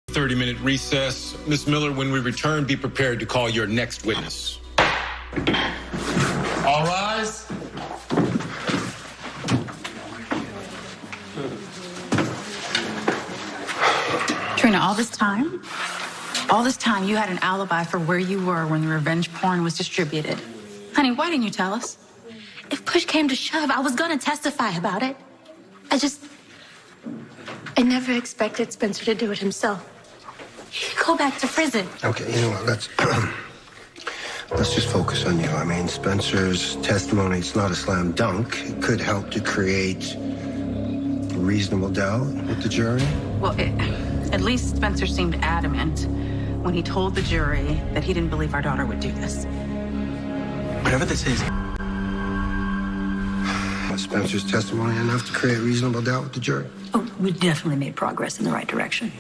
30-minute recess. Miss Miller, when we return, be prepared to call your next witness. All rise. Trina, all this time you had an alibi for where you were when the revenge porn was distributed. Honey, why didn't you tell us? If push came to shove, I was gonna testify about it. I never expected Spencer to do it himself. He'd go back to prison. Okay, you know what, let's just focus on you. I mean, Spencer's testimony, it's not a slam dunk. It could help to create reasonable doubt with the jury. Well, at least Spencer seemed adamant when he told the jury that he didn't believe our daughter would do this. Whatever this is. Was Spencer's testimony enough to create reasonable doubt with the jury? Oh, we definitely made progress in the right direction.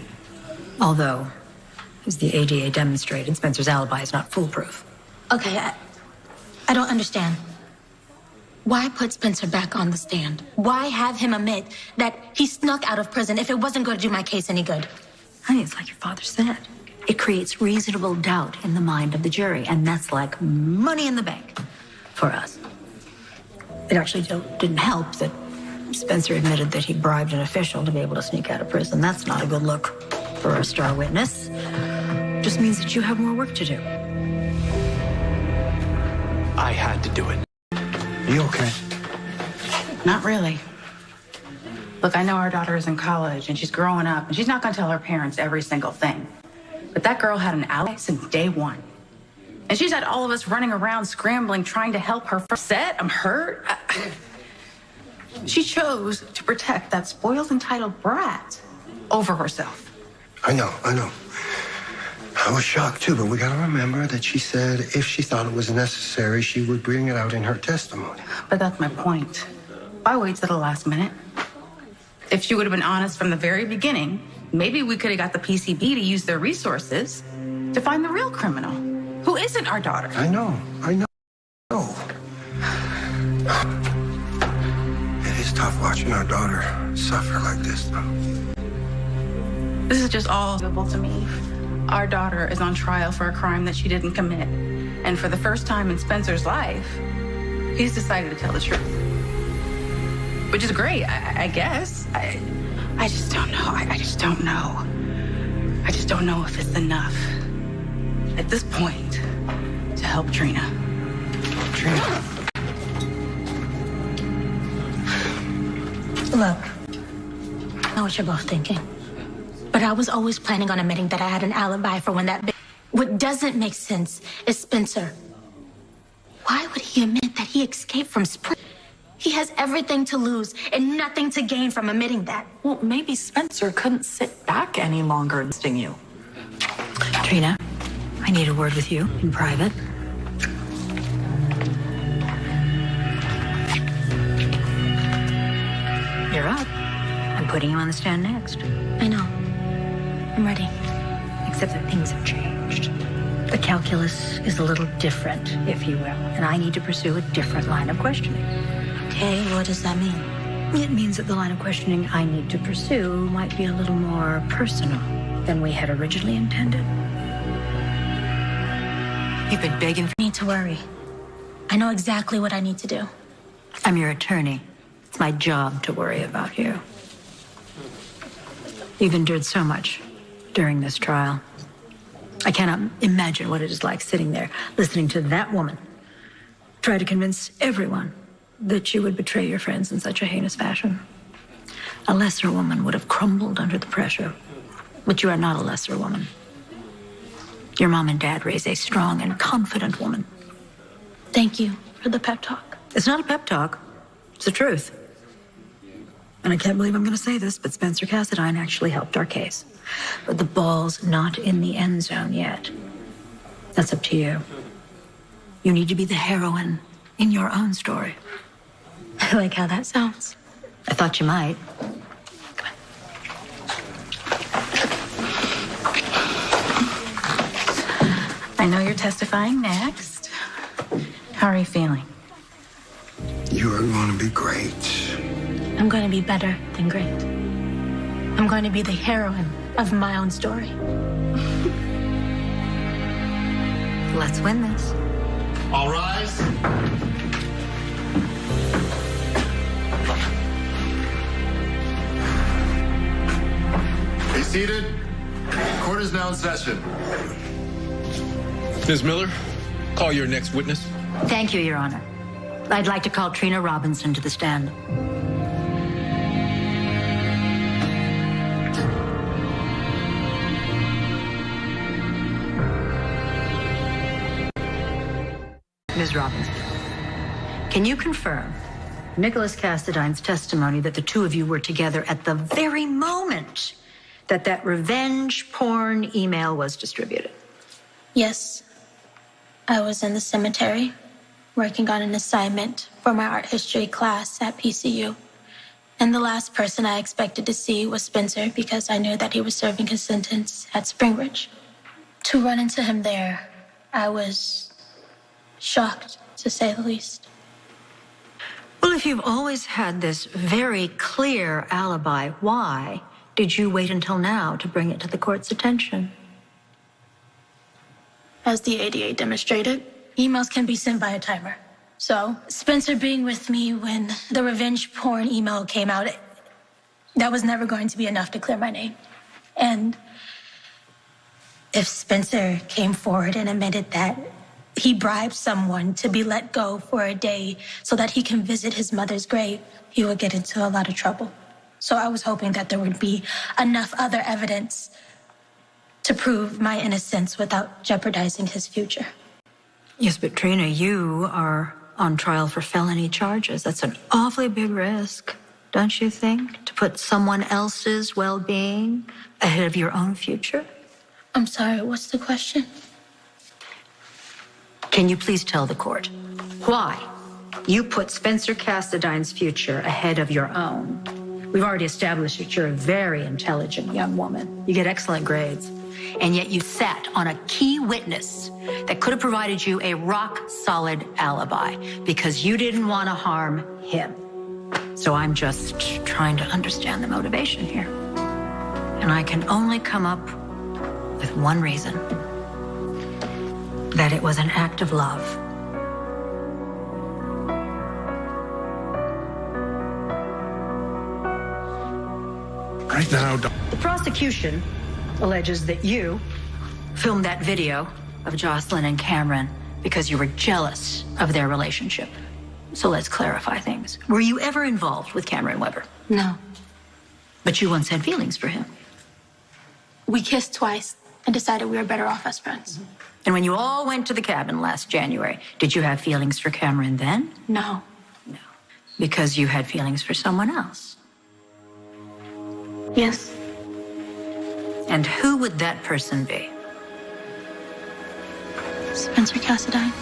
Although, as the ADA demonstrated, Spencer's alibi is not foolproof. Okay, I don't understand. Why put Spencer back on the stand? Why have him admit that he snuck out of prison if it wasn't going to do my case any good? Honey, it's like your father said. It creates reasonable doubt in the mind of the jury, and that's like money in the bank for us. It actually didn't help that Spencer admitted that he bribed an official to be able to sneak out of prison. That's not a good look for a star witness. Just means that you have more work to do. I had to do it. Are you okay? Not really. Look, I know our daughter is in college and she's growing up and she's not going to tell her parents every single thing. But that girl had an alibi since day one. And she's had all of us running around scrambling, trying to help her. Upset, I'm hurt. She chose to protect that spoiled, entitled brat over herself. I know. I was shocked too, but we gotta remember that she said if she thought it was necessary, she would bring it out in her testimony. But that's my point. Why wait till the last minute? If she would have been honest from the very beginning, maybe we could have got the PCB to use their resources to find the real criminal, who isn't our daughter. I know. It is tough watching our daughter suffer like this, though. This is just all visible to me. Our daughter is on trial for a crime that she didn't commit. And for the first time in Spencer's life, he's decided to tell the truth. Which is great, I guess. I just don't know. I just don't know. I just don't know if it's enough at this point to help Trina. Look, I know what you're both thinking. But I was always planning on admitting that I had an alibi for when that What doesn't make sense is Spencer. Why would he admit that he escaped from Sprina? He has everything to lose and nothing to gain from admitting that. Well, maybe Spencer couldn't sit back any longer and sting you. Trina, I need a word with you in private. You're up. I'm putting you on the stand next. I know. I'm ready. Except that things have changed. The calculus is a little different, if you will, and I need to pursue a different line of questioning. Okay, what does that mean? It means that the line of questioning I need to pursue might be a little more personal than we had originally intended. You've been begging for I need to worry. I know exactly what I need to do. I'm your attorney. It's my job to worry about you. You've endured so much during this trial. I cannot imagine what it is like sitting there, listening to that woman try to convince everyone that you would betray your friends in such a heinous fashion. A lesser woman would have crumbled under the pressure, but you are not a lesser woman. Your mom and dad raised a strong and confident woman. Thank you for the pep talk. It's not a pep talk. It's the truth. And I can't believe I'm going to say this, but Spencer Cassadine actually helped our case. But the ball's not in the end zone yet. That's up to you. You need to be the heroine in your own story. I like how that sounds. I thought you might. Come on. I know you're testifying next. How are you feeling? You are going to be great. I'm going to be better than great. I'm going to be the heroine of my own story. Let's win this. All rise. Be seated. Court is now in session. Ms. Miller, call your next witness. Thank you, Your Honor. I'd like to call Trina Robinson to the stand. Ms. Robinson, can you confirm Nicholas Cassadine's testimony that the two of you were together at the very moment that revenge porn email was distributed? Yes, I was in the cemetery working on an assignment for my art history class at PCU. And the last person I expected to see was Spencer because I knew that he was serving his sentence at Springridge. To run into him there, I was shocked, to say the least. Well, if you've always had this very clear alibi, why did you wait until now to bring it to the court's attention? As the ADA demonstrated, emails can be sent by a timer. So, Spencer being with me when the revenge porn email came out, that was never going to be enough to clear my name. And if Spencer came forward and admitted that he bribed someone to be let go for a day so that he can visit his mother's grave, he would get into a lot of trouble. So I was hoping that there would be enough other evidence to prove my innocence without jeopardizing his future. Yes, but Trina, you are on trial for felony charges. That's an awfully big risk, don't you think? To put someone else's well-being ahead of your own future? I'm sorry, what's the question? Can you please tell the court why you put Spencer Cassadine's future ahead of your own? We've already established that you're a very intelligent young woman. You get excellent grades. And yet you sat on a key witness that could have provided you a rock-solid alibi because you didn't want to harm him. So I'm just trying to understand the motivation here. And I can only come up with one reason. That it was an act of love. Right now, The prosecution alleges that you filmed that video of Jocelyn and Cameron because you were jealous of their relationship. So let's clarify things. Were you ever involved with Cameron Weber? No. But you once had feelings for him. We kissed twice and decided we were better off as friends. And when you all went to the cabin last January, did you have feelings for Cameron then? No. No. Because you had feelings for someone else. Yes. And who would that person be? Spencer Cassadine.